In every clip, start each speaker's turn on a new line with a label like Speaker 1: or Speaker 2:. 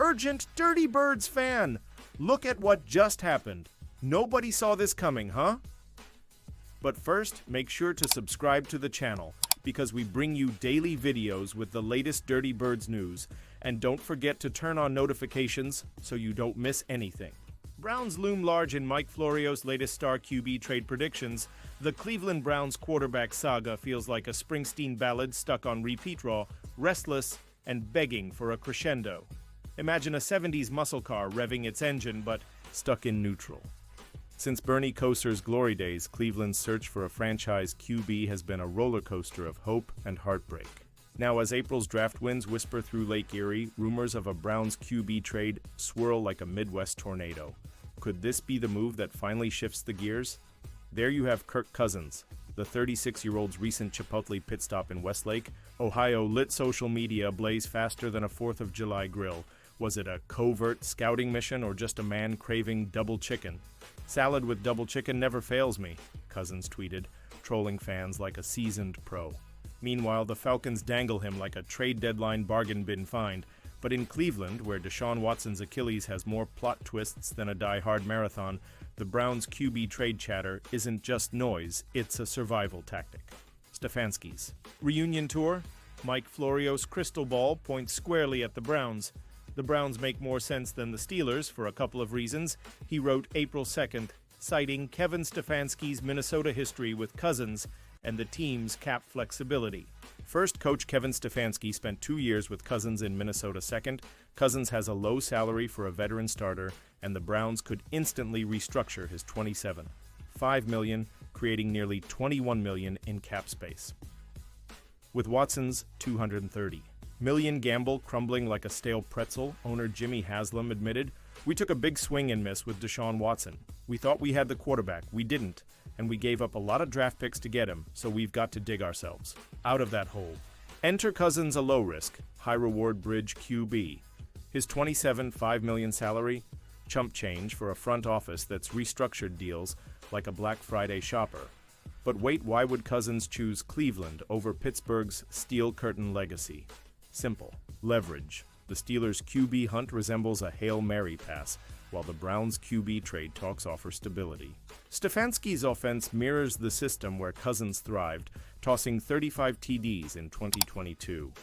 Speaker 1: Urgent Dirty Birds fan! Look at what just happened. Nobody saw this coming, huh? But first, make sure to subscribe to the channel, because we bring you daily videos with the latest Dirty Birds news, and don't forget to turn on notifications so you don't miss anything. Browns loom large in Mike Florio's latest star QB trade predictions. The Cleveland Browns quarterback saga feels like a Springsteen ballad stuck on repeat raw, restless, and begging for a crescendo. Imagine a 70s muscle car revving its engine, but stuck in neutral. Since Bernie Kosar's glory days, Cleveland's search for a franchise QB has been a roller coaster of hope and heartbreak. Now, as April's draft winds whisper through Lake Erie, rumors of a Browns QB trade swirl like a Midwest tornado. Could this be the move that finally shifts the gears? There you have Kirk Cousins. The 36-year-old's recent Chipotle pit stop in Westlake, Ohio lit social media ablaze faster than a 4th of July grill. Was it a covert scouting mission or just a man craving double chicken? Salad with double chicken never fails me, Cousins tweeted, trolling fans like a seasoned pro. Meanwhile, the Falcons dangle him like a trade deadline bargain bin find. But in Cleveland, where Deshaun Watson's Achilles has more plot twists than a die-hard marathon, the Browns' QB trade chatter isn't just noise, it's a survival tactic. Stefanski's reunion tour? Mike Florio's crystal ball points squarely at the Browns. The Browns make more sense than the Steelers for a couple of reasons, he wrote April 2nd, citing Kevin Stefanski's Minnesota history with Cousins and the team's cap flexibility. First, coach Kevin Stefanski spent 2 years with Cousins in Minnesota. Second, Cousins has a low salary for a veteran starter, and the Browns could instantly restructure his $27.5 million, creating nearly $21 million in cap space. With Watson's $230 million gamble crumbling like a stale pretzel, owner Jimmy Haslam admitted, "We took a big swing and miss with Deshaun Watson. We thought we had the quarterback. We didn't. And we gave up a lot of draft picks to get him, so we've got to dig ourselves out of that hole." Enter Cousins, a low-risk, high-reward bridge QB. His $27.5 million salary? Chump change for a front office that's restructured deals like a Black Friday shopper. But wait, why would Cousins choose Cleveland over Pittsburgh's steel curtain legacy? Simple. Leverage. The Steelers' QB hunt resembles a Hail Mary pass, while the Browns' QB trade talks offer stability. Stefanski's offense mirrors the system where Cousins thrived, tossing 35 TDs in 2022.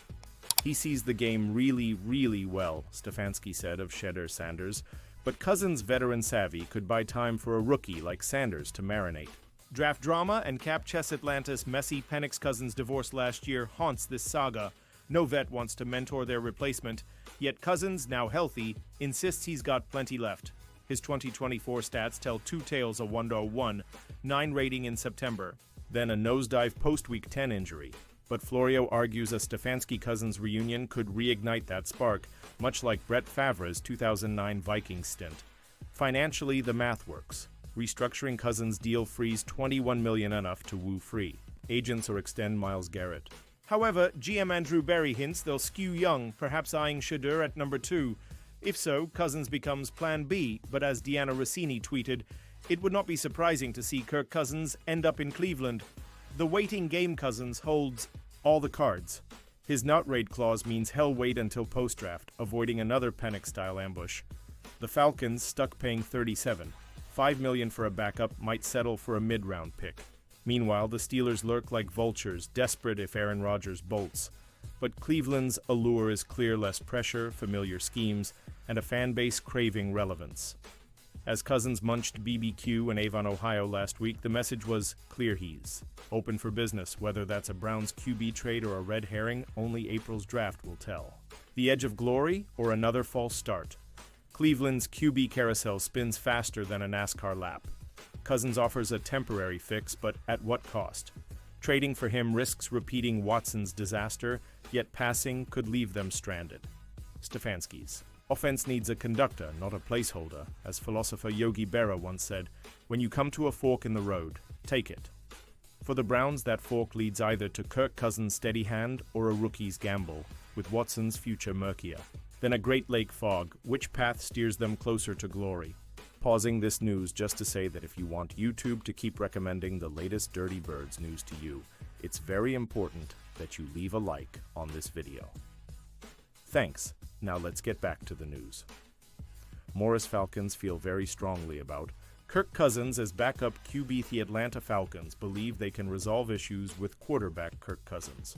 Speaker 1: He sees the game really well, Stefanski said of Shedder Sanders, but Cousins' veteran savvy could buy time for a rookie like Sanders to marinate. Draft drama and cap chess Atlantis' messy Penix-Cousins divorce last year haunts this saga. No vet wants to mentor their replacement, yet Cousins, now healthy, insists he's got plenty left. His 2024 stats tell two tales: a 101.9 rating in September, then a nosedive post-Week 10 injury. But Florio argues a Stefanski-Cousins reunion could reignite that spark, much like Brett Favre's 2009 Vikings stint. Financially, the math works. Restructuring Cousins' deal frees $21 million, enough to woo free agents or extend Myles Garrett. However, GM Andrew Berry hints they'll skew young, perhaps eyeing Shedeur at number 2. If so, Cousins becomes Plan B, but as Deanna Rossini tweeted, it would not be surprising to see Kirk Cousins end up in Cleveland. The waiting game Cousins holds all the cards. His not raid clause means hell wait until post-draft, avoiding another Penix-style ambush. The Falcons, stuck paying $37.5 million for a backup, might settle for a mid-round pick. Meanwhile, the Steelers lurk like vultures, desperate if Aaron Rodgers bolts. But Cleveland's allure is clear: less pressure, familiar schemes, and a fan base craving relevance. As Cousins munched BBQ in Avon, Ohio last week, the message was clear: he's open for business. Whether that's a Browns QB trade or a red herring, only April's draft will tell. The edge of glory or another false start? Cleveland's QB carousel spins faster than a NASCAR lap. Cousins offers a temporary fix, but at what cost? Trading for him risks repeating Watson's disaster, yet passing could leave them stranded. Stefanski's offense needs a conductor, not a placeholder. As philosopher Yogi Berra once said, when you come to a fork in the road, take it. For the Browns, that fork leads either to Kirk Cousins' steady hand or a rookie's gamble, with Watson's future murkier. Then a Great Lake fog. Which path steers them closer to glory? Pausing this news just to say that if you want YouTube to keep recommending the latest Dirty Birds news to you, it's very important that you leave a like on this video. Thanks. Now let's get back to the news. Morris Falcons feel very strongly about Kirk Cousins as backup QB. The Atlanta Falcons believe they can resolve issues with quarterback Kirk Cousins.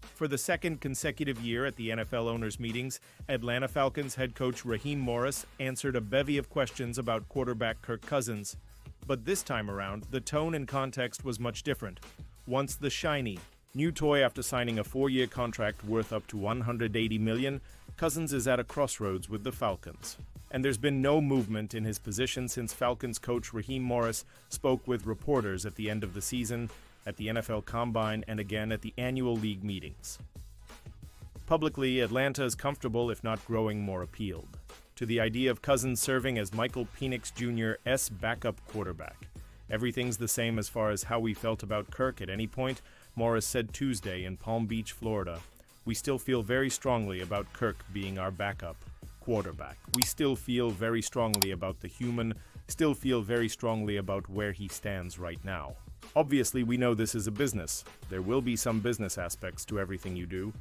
Speaker 1: For the second consecutive year at the NFL owners' meetings, Atlanta Falcons head coach Raheem Morris answered a bevy of questions about quarterback Kirk Cousins. But this time around, the tone and context was much different. Once the shiny, new toy after signing a 4-year contract worth up to $180 million, Cousins is at a crossroads with the Falcons. And there's been no movement in his position since Falcons coach Raheem Morris spoke with reporters at the end of the season, at the NFL Combine, and again at the annual league meetings. Publicly, Atlanta is comfortable, if not growing more appealed, to the idea of Cousins serving as Michael Penix Jr.'s backup quarterback. Everything's the same as far as how we felt about Kirk at any point, Morris said Tuesday in Palm Beach, Florida. We still feel very strongly about Kirk being our backup quarterback. We still feel very strongly about the human, still feel very strongly about where he stands right now. Obviously, we know this is a business. There will be some business aspects to everything you do.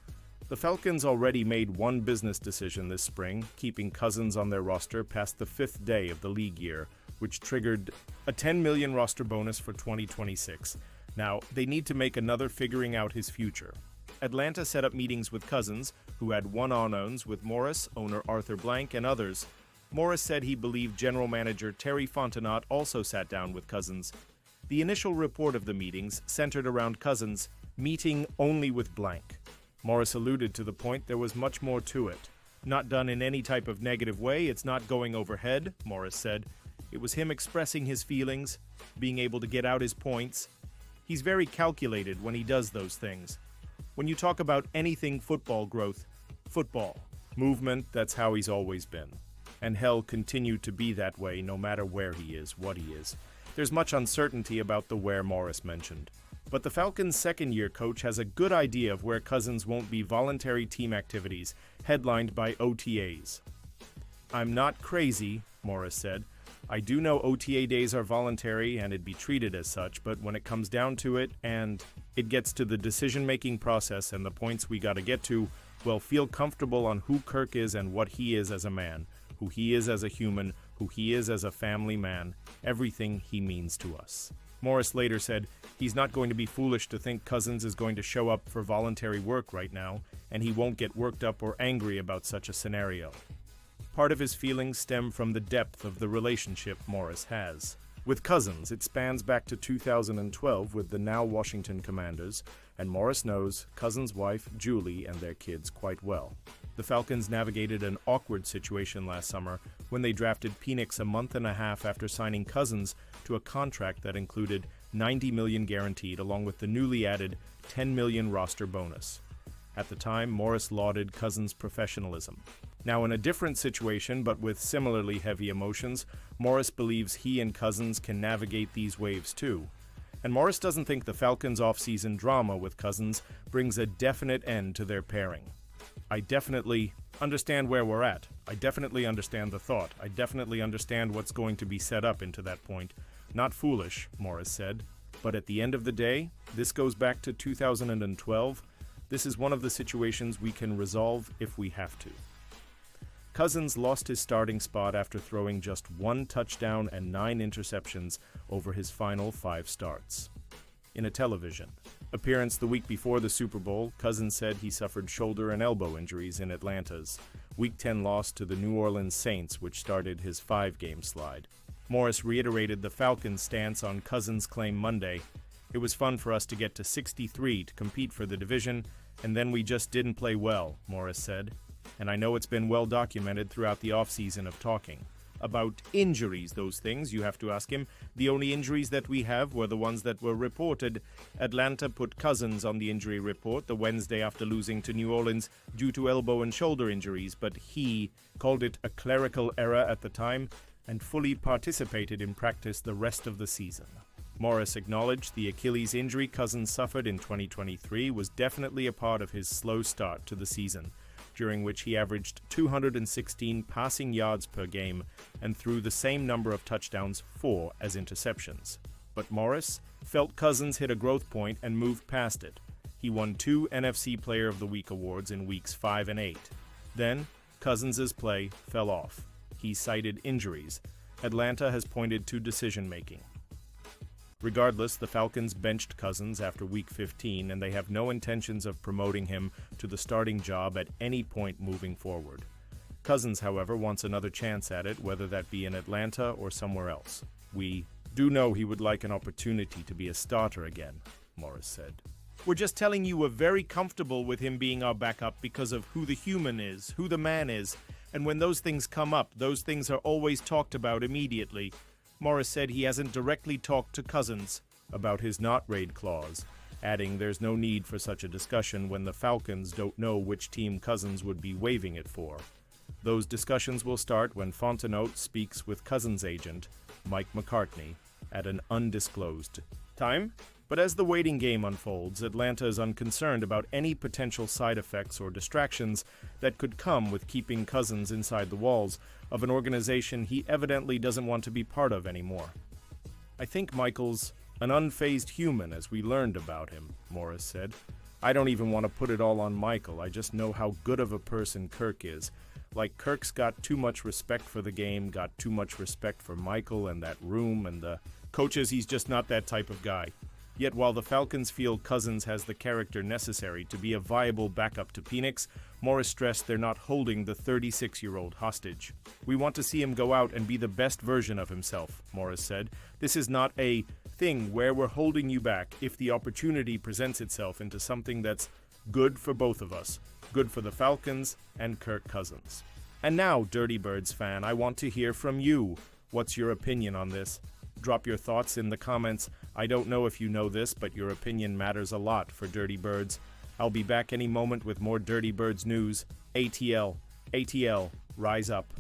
Speaker 1: The Falcons already made one business decision this spring, keeping Cousins on their roster past the 5th day of the league year, which triggered a $10 million roster bonus for 2026. Now, they need to make another figuring out his future. Atlanta set up meetings with Cousins, who had one-on-ones with Morris, owner Arthur Blank, and others. Morris said he believed general manager Terry Fontenot also sat down with Cousins. The initial report of the meetings centered around Cousins meeting only with Blank. Morris alluded to the point there was much more to it. Not done in any type of negative way, it's not going overhead, Morris said. It was him expressing his feelings, being able to get out his points. He's very calculated when he does those things. When you talk about anything football growth, football, movement, that's how he's always been. And he'll continue to be that way no matter where he is, what he is. There's much uncertainty about the where Morris mentioned. But the Falcons' second-year coach has a good idea of where Cousins won't be voluntary team activities, headlined by OTAs. I'm not crazy, Morris said. I do know OTA days are voluntary and it'd be treated as such, but when it comes down to it and it gets to the decision-making process and the points we gotta get to, well, feel comfortable on who Kirk is and what he is as a man, who he is as a human, who he is as a family man, everything he means to us. Morris later said he's not going to be foolish to think Cousins is going to show up for voluntary work right now, and he won't get worked up or angry about such a scenario. Part of his feelings stem from the depth of the relationship Morris has. With Cousins, it spans back to 2012 with the now Washington Commanders, and Morris knows Cousins' wife, Julie, and their kids quite well. The Falcons navigated an awkward situation last summer when they drafted Penix a month and a half after signing Cousins to a contract that included $90 million guaranteed along with the newly added $10 million roster bonus. At the time, Morris lauded Cousins' professionalism. Now, in a different situation, but with similarly heavy emotions, Morris believes he and Cousins can navigate these waves too. And Morris doesn't think the Falcons' offseason drama with Cousins brings a definite end to their pairing. I definitely understand where we're at. I definitely understand the thought. I definitely understand what's going to be set up into that point. Not foolish, Morris said. But at the end of the day, this goes back to 2012. This is one of the situations we can resolve if we have to. Cousins lost his starting spot after throwing just 1 touchdown and 9 interceptions over his final 5 starts. In a television appearance the week before the Super Bowl, Cousins said he suffered shoulder and elbow injuries in Atlanta's Week 10 loss to the New Orleans Saints, which started his 5-game slide. Morris reiterated the Falcons' stance on Cousins' claim Monday. It was fun for us to get to 63 to compete for the division, and then we just didn't play well, Morris said. And I know it's been well documented throughout the offseason of talking about injuries, those things, you have to ask him. The only injuries that we have were the ones that were reported. Atlanta put Cousins on the injury report the Wednesday after losing to New Orleans due to elbow and shoulder injuries, but he called it a clerical error at the time and fully participated in practice the rest of the season. Morris acknowledged the Achilles injury Cousins suffered in 2023 was definitely a part of his slow start to the season, during which he averaged 216 passing yards per game and threw the same number of touchdowns, 4 as interceptions. But Morris felt Cousins hit a growth point and moved past it. He won 2 NFC Player of the Week awards in weeks 5 and 8. Then, Cousins' play fell off. He cited injuries. Atlanta has pointed to decision-making. Regardless, the Falcons benched Cousins after Week 15, and they have no intentions of promoting him to the starting job at any point moving forward. Cousins, however, wants another chance at it, whether that be in Atlanta or somewhere else. We do know he would like an opportunity to be a starter again, Morris said. We're just telling you we're very comfortable with him being our backup because of who the human is, who the man is, and when those things come up, those things are always talked about immediately. Morris said he hasn't directly talked to Cousins about his not-raid clause, adding there's no need for such a discussion when the Falcons don't know which team Cousins would be waiving it for. Those discussions will start when Fontenot speaks with Cousins' agent, Mike McCartney, at an undisclosed time. But as the waiting game unfolds, Atlanta is unconcerned about any potential side effects or distractions that could come with keeping Cousins inside the walls of an organization he evidently doesn't want to be part of anymore. I think Michael's an unfazed human, as we learned about him, Morris said. I don't even want to put it all on Michael. I just know how good of a person Kirk is. Like, Kirk's got too much respect for the game, got too much respect for Michael and that room and the coaches. He's just not that type of guy. Yet while the Falcons feel Cousins has the character necessary to be a viable backup to Penix, Morris stressed they're not holding the 36-year-old hostage. We want to see him go out and be the best version of himself, Morris said. This is not a thing where we're holding you back if the opportunity presents itself into something that's good for both of us, good for the Falcons and Kirk Cousins. And now, Dirty Birds fan, I want to hear from you. What's your opinion on this? Drop your thoughts in the comments. I don't know if you know this, but your opinion matters a lot for Dirty Birds. I'll be back any moment with more Dirty Birds news. ATL, rise up.